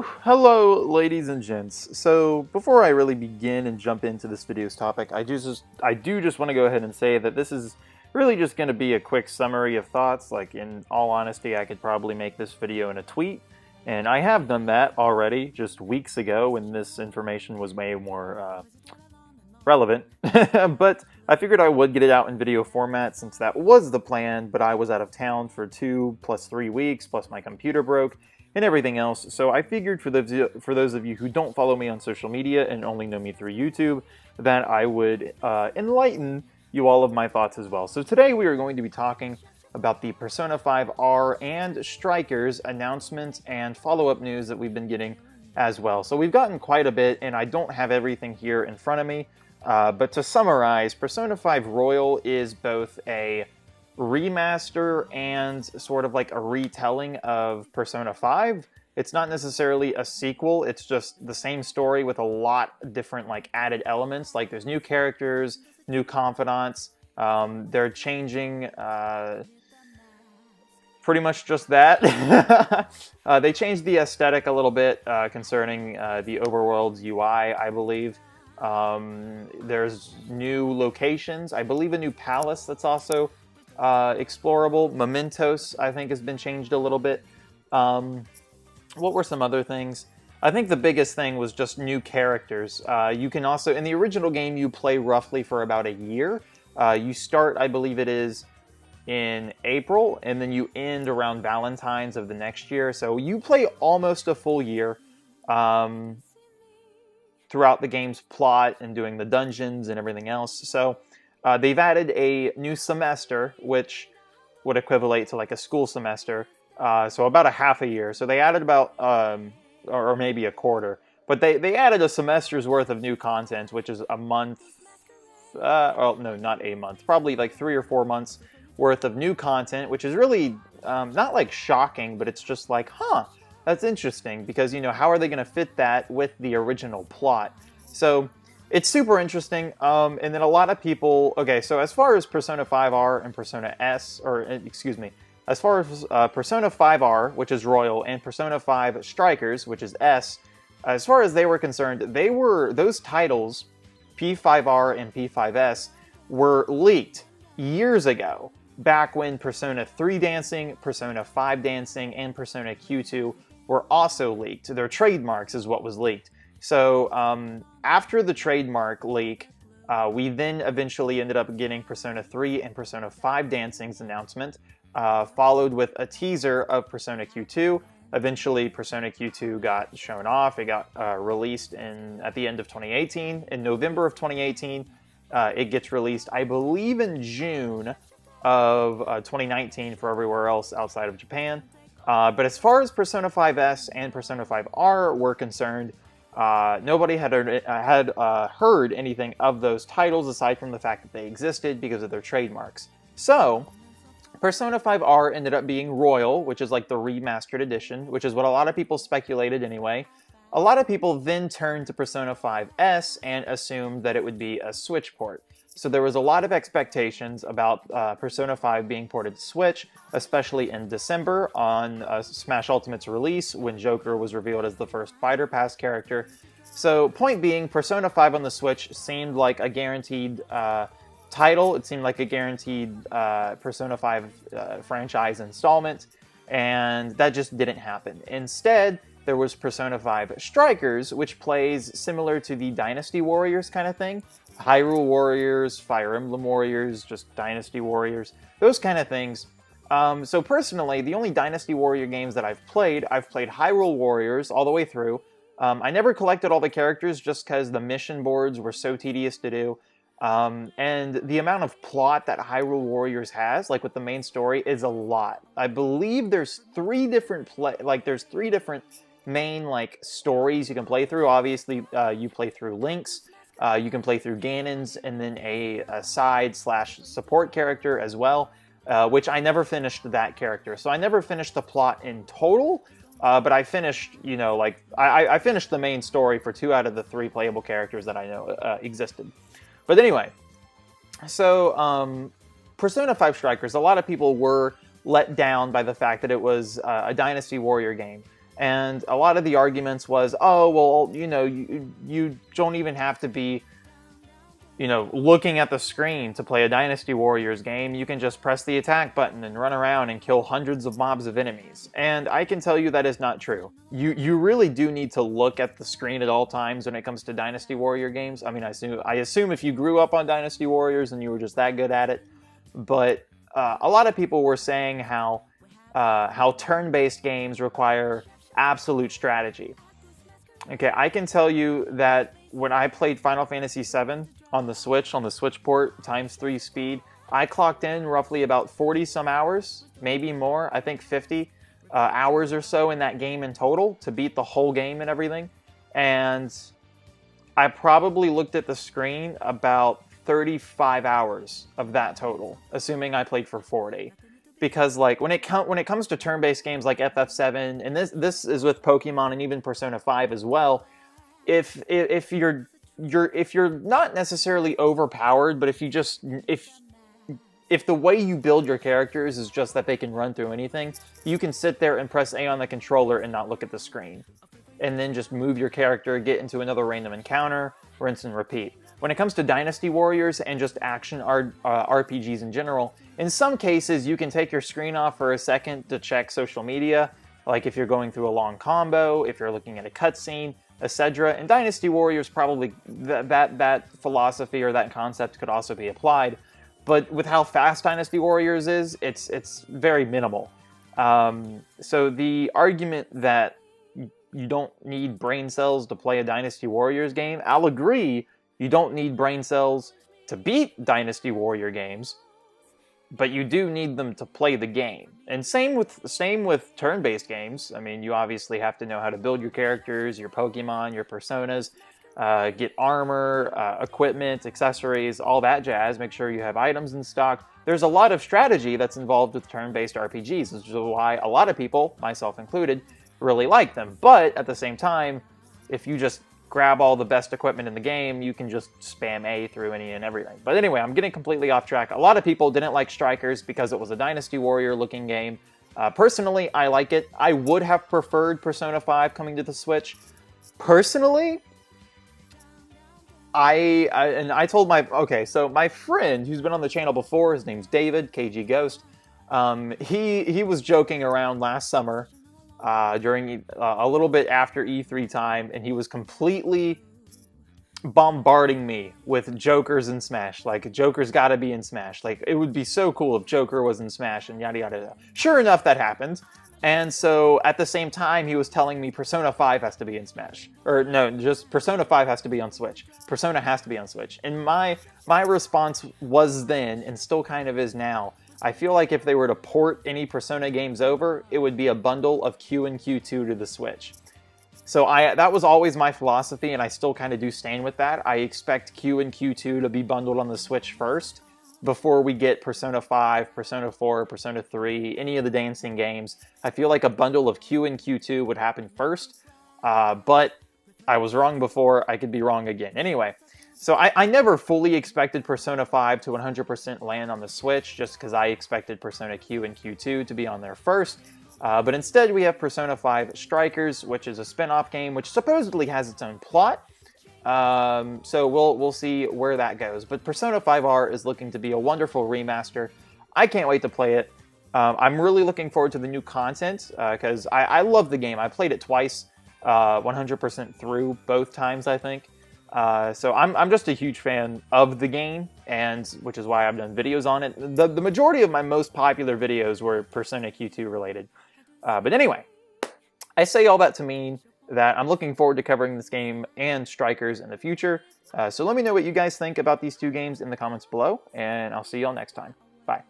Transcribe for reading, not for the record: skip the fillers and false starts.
Whew. Hello, ladies and gents. So, before I really begin and jump into this video's topic, I do just want to go ahead and say that this is really just going to be a quick summary of thoughts. Like, in all honesty, I could probably make this video in a tweet, and I have done that already just weeks ago when this information was way more relevant. But I figured I would get it out in video format since that was the plan, but I was out of town for 2 plus 3 weeks, plus my computer broke and everything else. So I figured for those of you who don't follow me on social media and only know me through YouTube, that I would enlighten you all of my thoughts as well. So today we are going to be talking about the Persona 5 R and Strikers announcements and follow-up news that we've been getting as well. So we've gotten quite a bit, and I don't have everything here in front of me. But to summarize, Persona 5 Royal is both a remaster and sort of like a retelling of Persona 5. It's not necessarily a sequel, it's just the same story with a lot of different like added elements. Like there's new characters, new confidants, they're changing pretty much just that. They changed the aesthetic a little bit concerning the overworld's UI, I believe. There's new locations. I believe a new palace that's also explorable. Mementos, I think, has been changed a little bit. What were some other things? I think the biggest thing was just new characters. You can also, in the original game, you play roughly for about a year. You start, I believe it is, in April, and then you end around Valentine's of the next year. So you play almost a full year throughout the game's plot and doing the dungeons and everything else. So they've added a new semester, which would equivalent to like a school semester. So about a half a year. So they added about, or maybe a quarter. But they added a semester's worth of new content, which is a month. Well, no, not a month. Probably like 3 or 4 months worth of new content, which is really not like shocking, but it's just like, huh, that's interesting. Because, you know, how are they going to fit that with the original plot? So it's super interesting, and then a lot of people... Okay, so as far as Persona 5R and Persona S, or excuse me, as far as Persona 5R, which is Royal, and Persona 5 Strikers, which is S, as far as they were concerned, those titles, P5R and P5S, were leaked years ago, back when Persona 3 Dancing, Persona 5 Dancing, and Persona Q2 were also leaked. Their trademarks is what was leaked. So after the trademark leak, we then eventually ended up getting Persona 3 and Persona 5 Dancing's announcement, followed with a teaser of Persona Q2. Eventually, Persona Q2 got shown off. It got released at the end of 2018. In November of 2018, it gets released, I believe, in June of 2019 for everywhere else outside of Japan. But as far as Persona 5S and Persona 5R were concerned, nobody had heard anything of those titles aside from the fact that they existed because of their trademarks. So, Persona 5R ended up being Royal, which is like the remastered edition, which is what a lot of people speculated anyway. A lot of people then turned to Persona 5S and assumed that it would be a Switch port. So there was a lot of expectations about Persona 5 being ported to Switch, especially in December on Smash Ultimate's release, when Joker was revealed as the first Fighter Pass character. So point being, Persona 5 on the Switch seemed like a guaranteed title. It seemed like a guaranteed Persona 5 franchise installment, and that just didn't happen. Instead, there was Persona 5 Strikers, which plays similar to the Dynasty Warriors kind of thing. Hyrule Warriors, Fire Emblem Warriors, just Dynasty Warriors, those kind of things. So personally, the only Dynasty Warrior games that I've played Hyrule Warriors all the way through. I never collected all the characters just because the mission boards were so tedious to do. And the amount of plot that Hyrule Warriors has, like with the main story, is a lot. I believe there's 3 different main like stories you can play through. Obviously, you play through Link's. You can play through Ganon's, and then a side/support character as well, which I never finished that character. So I never finished the plot in total, but I finished, you know, like, I finished the main story for 2 out of the 3 playable characters that I know existed. But anyway, so Persona 5 Strikers, a lot of people were let down by the fact that it was a Dynasty Warrior game. And a lot of the arguments was, oh, well, you know, you don't even have to be, you know, looking at the screen to play a Dynasty Warriors game. You can just press the attack button and run around and kill hundreds of mobs of enemies. And I can tell you that is not true. You really do need to look at the screen at all times when it comes to Dynasty Warrior games. I mean, I assume if you grew up on Dynasty Warriors and you were just that good at it. But a lot of people were saying how turn-based games require absolute strategy. Okay, I can tell you that when I played Final Fantasy VII on the Switch port, ×3 speed, I clocked in roughly about 40 some hours, maybe more, I think 50 hours or so in that game in total to beat the whole game and everything. And I probably looked at the screen about 35 hours of that total, assuming I played for 40. Because like when it comes to turn-based games like FF7, and this is with Pokemon and even Persona 5 as well, if you're not necessarily overpowered, but if the way you build your characters is just that they can run through anything, you can sit there and press A on the controller and not look at the screen. And then just move your character, get into another random encounter, rinse and repeat. When it comes to Dynasty Warriors and just action RPGs in general, in some cases you can take your screen off for a second to check social media, like if you're going through a long combo, if you're looking at a cutscene, etc. In Dynasty Warriors, probably that philosophy or that concept could also be applied. But with how fast Dynasty Warriors is, it's very minimal. So the argument that you don't need brain cells to play a Dynasty Warriors game, I'll agree. You don't need brain cells to beat Dynasty Warrior games, but you do need them to play the game. And same with turn-based games. I mean, you obviously have to know how to build your characters, your Pokemon, your personas, get armor, equipment, accessories, all that jazz. Make sure you have items in stock. There's a lot of strategy that's involved with turn-based RPGs, which is why a lot of people, myself included, really like them. But at the same time, if you just grab all the best equipment in the game, you can just spam A through any and everything. But anyway, I'm getting completely off track. A lot of people didn't like Strikers because it was a Dynasty Warrior looking game. Personally, I like it. I would have preferred Persona 5 coming to the Switch. Personally, I told so my friend who's been on the channel before, his name's David, KG Ghost, he was joking around last summer during a little bit after E3 time, and he was completely bombarding me with Jokers in Smash. Like, Joker's gotta be in Smash. Like, it would be so cool if Joker was in Smash, and yada yada yada. Sure enough, that happened. And so, at the same time, he was telling me Persona 5 has to be in Smash. Or, no, just Persona 5 has to be on Switch. Persona has to be on Switch. And my response was then, and still kind of is now, I feel like if they were to port any Persona games over, it would be a bundle of Q and Q2 to the Switch. So that was always my philosophy, and I still kind of do stand with that. I expect Q and Q2 to be bundled on the Switch first, before we get Persona 5, Persona 4, Persona 3, any of the dancing games. I feel like a bundle of Q and Q2 would happen first, but I was wrong before, I could be wrong again. Anyway, so I never fully expected Persona 5 to 100% land on the Switch, just because I expected Persona Q and Q2 to be on there first. But instead we have Persona 5 Strikers, which is a spin-off game, which supposedly has its own plot. So we'll see where that goes. But Persona 5R is looking to be a wonderful remaster. I can't wait to play it. I'm really looking forward to the new content, because I love the game. I played it twice, 100% through, both times, I think. So I'm just a huge fan of the game, and which is why I've done videos on it. The majority of my most popular videos were Persona Q2 related. But anyway, I say all that to mean that I'm looking forward to covering this game and Strikers in the future. So let me know what you guys think about these two games in the comments below, and I'll see y'all next time. Bye.